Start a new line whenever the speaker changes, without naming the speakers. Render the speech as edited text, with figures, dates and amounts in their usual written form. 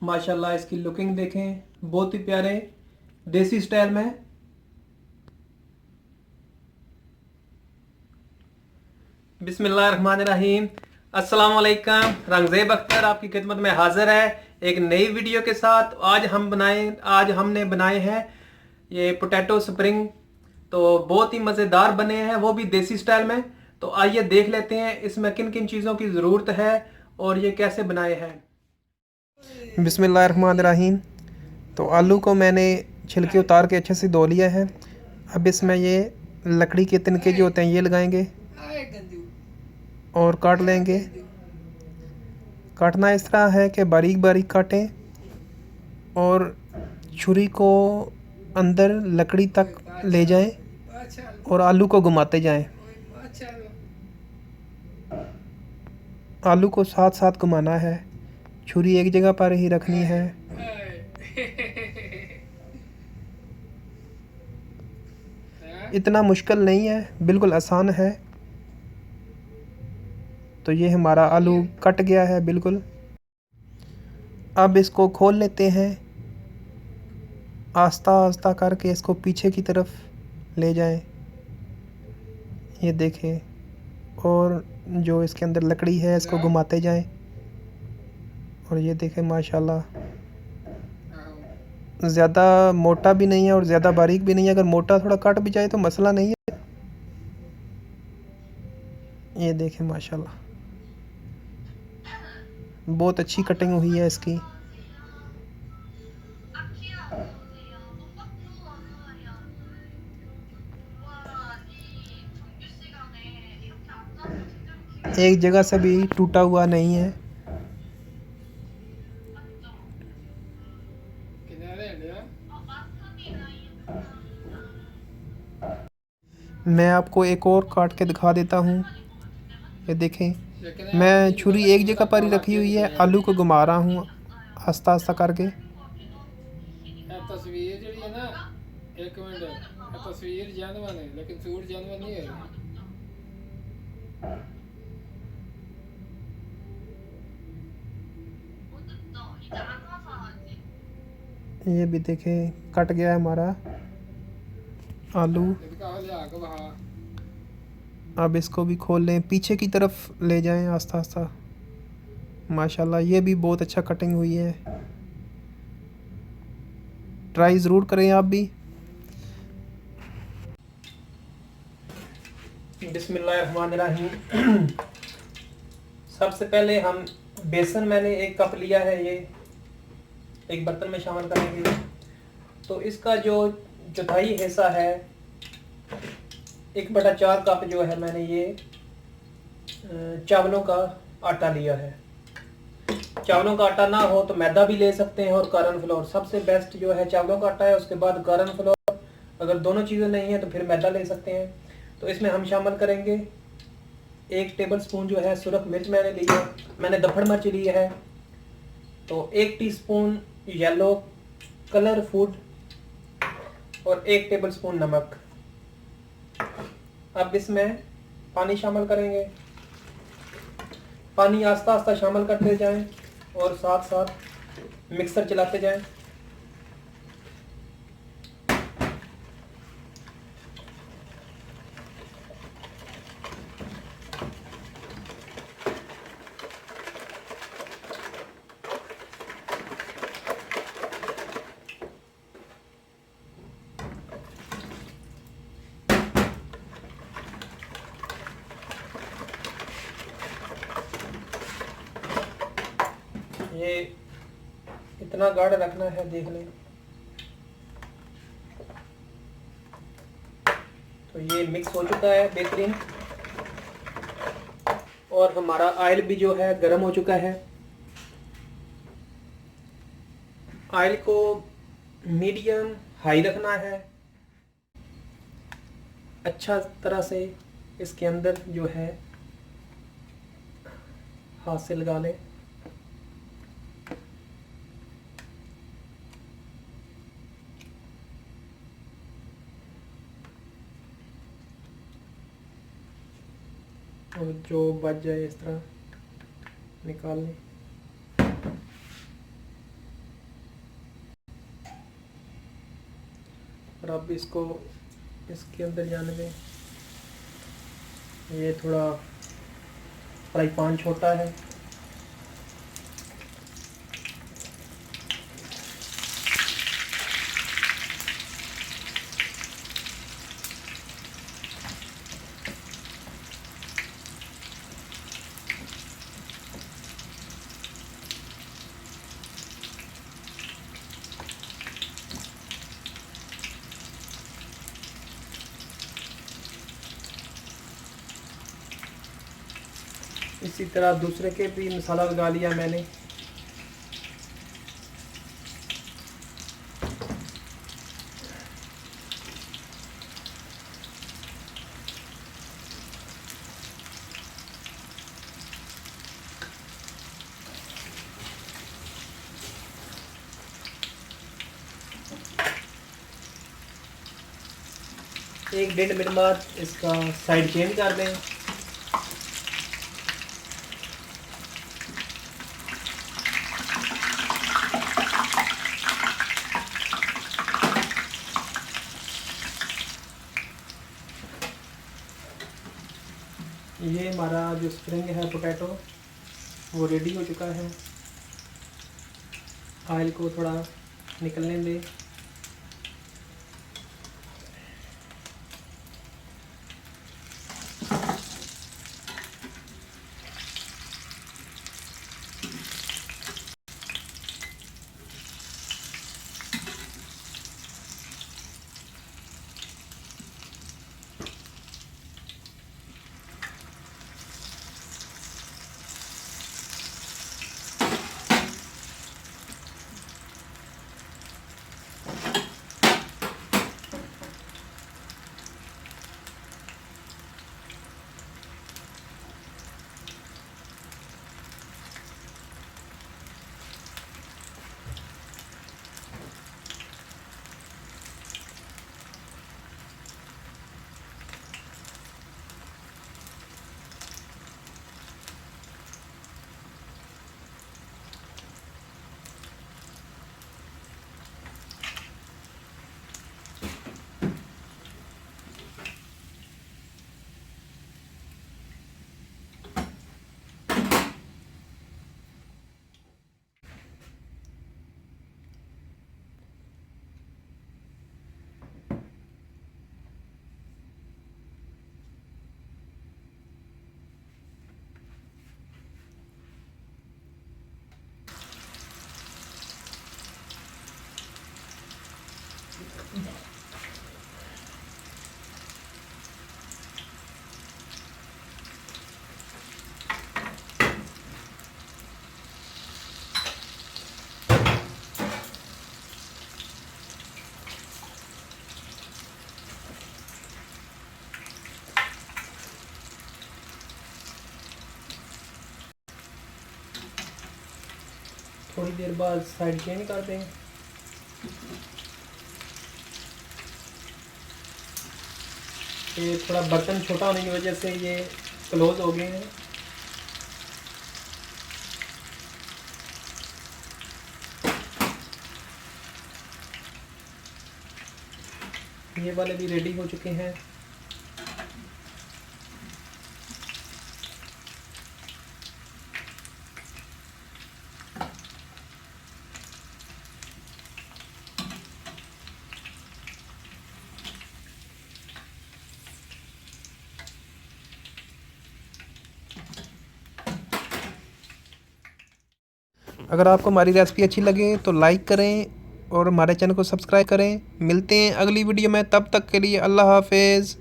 माशाल्लाह इसकी लुकिंग देखें, बहुत ही प्यारे देसी स्टाइल में। बिस्मिल्लाहिर्रहमानिर्रहीम। अस्सलाम वालेकुम। रंगज़ेब अख्तर आपकी खिदमत में हाजिर है एक नई वीडियो के साथ। आज हमने बनाए हैं ये पोटैटो स्प्रिंग। तो बहुत ही मज़ेदार बने हैं, वो भी देसी स्टाइल में। तो आइए देख लेते हैं इसमें किन किन चीज़ों की ज़रूरत है और ये कैसे बनाए हैं। बिस्मिल्लाहिर्रहमानिर्रहीम। तो आलू को मैंने छिलके उतार के अच्छे से धो लिया है। अब इसमें ये लकड़ी के तिनके जो होते हैं ये लगाएंगे और काट लेंगे। काटना इस तरह है कि बारीक बारीक काटें और छुरी को अंदर लकड़ी तक ले जाएं और आलू को घुमाते जाएं। आलू को साथ साथ घुमाना है, छुरी एक जगह पर ही रखनी है। इतना मुश्किल नहीं है, बिल्कुल आसान है। तो ये हमारा आलू कट गया है बिल्कुल। अब इसको खोल लेते हैं, आस्ता आस्ता करके इसको पीछे की तरफ ले जाएं। ये देखें, और जो इसके अंदर लकड़ी है इसको घुमाते जाएं। और ये देखें माशाल्लाह, ज़्यादा मोटा भी नहीं है और ज़्यादा बारीक भी नहीं है। अगर मोटा थोड़ा कट भी जाए तो मसला नहीं है। ये देखें माशाल्लाह, बहुत अच्छी कटिंग हुई है इसकी। एक जगह से भी टूटा हुआ नहीं है। मैं आपको एक और काट के दिखा देता हूँ। ये देखें, मैं छुरी एक जगह पर ही रखी हुई है, आलू को घुमा रहा हूँ आस्ता आस्ता करके।
तस्वीर जी है ना, एक मिनट, तस्वीर जानवर है लेकिन सूट जानवर नहीं है।
ये भी देखें, कट गया है हमारा आलू। अब इसको भी खोल लें, पीछे की तरफ ले जाएं आस्ता आस्ता। माशाल्लाह ये भी बहुत अच्छा कटिंग हुई है। ट्राई ज़रूर करें आप भी। बिस्मिल्लाहिर्रहमानिर्रहीम। सबसे पहले हम बेसन, मैंने 1 कप लिया है, ये एक बर्तन में शामिल करेंगे। तो इसका जो चौथाई हिस्सा है, 1/4 कप जो है, मैंने ये चावलों का आटा लिया है। चावलों का आटा ना हो तो मैदा भी ले सकते हैं और कारण फ्लोर। सबसे बेस्ट जो है चावलों का आटा है, उसके बाद कारण फ्लोर। अगर दोनों चीज़ें नहीं है तो फिर मैदा ले सकते हैं। तो इसमें हम शामिल करेंगे 1 टेबल स्पून जो है सुरख मिर्च मैंने ली है, मैंने दफड़ मिर्च ली है। तो 1 टीस्पून येलो कलर फूड और 1 टेबल स्पून नमक। अब इसमें पानी शामिल करेंगे। पानी आस्ता आस्ता शामिल करते जाएं और साथ साथ मिक्सर चलाते जाएं। ये इतना गाढ़ा रखना है, देख लें। तो ये मिक्स हो चुका है बेहतरीन, और हमारा ऑयल भी जो है गर्म हो चुका है। ऑयल को मीडियम हाई रखना है। अच्छा तरह से इसके अंदर जो है हाथ से लगा लें। और जो बच जाए इस तरह निकाल लें। और अब इसको इसके अंदर जाने दें। ये थोड़ा फ्राई पैन छोटा है। इसी तरह दूसरे के भी मसाला लगा लिया मैंने। एक 1.5 मिनट बाद इसका साइड चेंज कर दें। ये हमारा जो स्प्रिंग है पोटैटो वो रेडी हो चुका है। ऑयल को थोड़ा निकलने दें। थोड़ी देर बाद साइड चेंज कर दें। ये थोड़ा बर्तन छोटा होने की वजह से ये क्लोज हो गए हैं। ये वाले भी रेडी हो चुके हैं। अगर आपको हमारी रेसिपी अच्छी लगे तो लाइक करें और हमारे चैनल को सब्सक्राइब करें। मिलते हैं अगली वीडियो में, तब तक के लिए अल्लाह हाफिज़।